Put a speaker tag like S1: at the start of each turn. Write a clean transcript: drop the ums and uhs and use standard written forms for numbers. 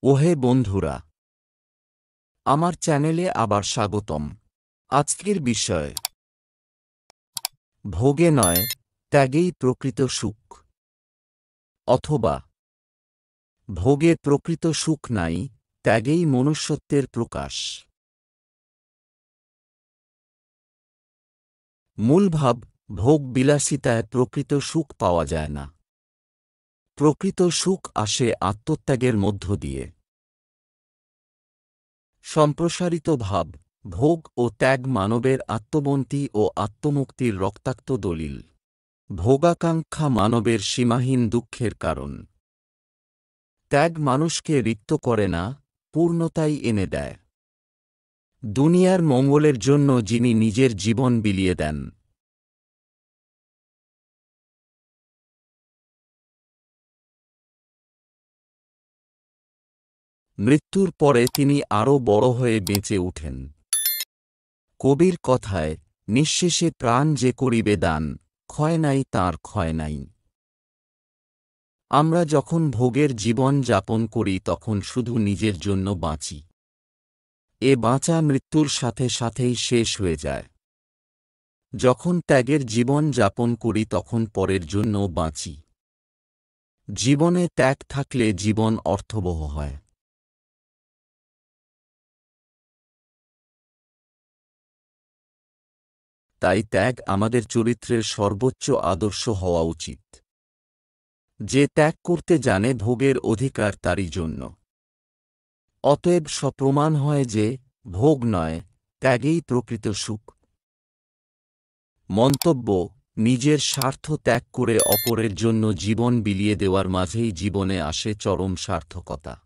S1: ওহে বন্ধুরা, আমার চ্যানেলে আবার স্বাগতম। আজকের বিষয় ভোগে নয়, ত্যাগেই প্রকৃত সুখ। অথবা ভোগে প্রকৃত সুখ নাই, ত্যাগেই মনুষ্যত্বের প্রকাশ। মূল ভাব, ভোগ বিলাসিতায় প্রকৃত সুখ পাওয়া যায় না। প্রকৃত সুখ আসে আত্মত্যাগের মধ্য দিয়ে। সম্প্রসারিত ভাব, ভোগ ও ত্যাগ মানবের আত্মবন্তি ও আত্মমুক্তির রক্তাক্ত দলিল। ভোগাকাঙ্ক্ষা মানবের সীমাহীন দুঃখের কারণ। ত্যাগ মানুষকে রিক্ত করে না, পূর্ণতাই এনে দেয়। দুনিয়ার মঙ্গলের জন্য যিনি নিজের জীবন বিলিয়ে দেন। মৃত্যুর পরে তিনি আরও বড় হয়ে বেঁচে উঠেন। কবির কথায়, নিঃশেষে প্রাণ যে করিবে দান, ক্ষয় নাই তাঁর ক্ষয় নাই। আমরা যখন ভোগের জীবন যাপন করি তখন শুধু নিজের জন্য বাঁচি। এ বাঁচা মৃত্যুর সাথে সাথেই শেষ হয়ে যায়। যখন ত্যাগের জীবন যাপন করি তখন পরের জন্য বাঁচি। জীবনে ত্যাগ থাকলে জীবন অর্থবহ হয়। তাই ত্যাগ আমাদের চরিত্রের সর্বোচ্চ আদর্শ হওয়া উচিত। যে ত্যাগ করতে জানে ভোগের অধিকার তারই জন্য। অতএব সপ্রমাণ হয় যে, ভোগ নয়, ত্যাগেই প্রকৃত সুখ। মন্তব্য, নিজের স্বার্থ ত্যাগ করে অপরের জন্য জীবন বিলিয়ে দেওয়ার মাঝেই জীবনে আসে চরম সার্থকতা।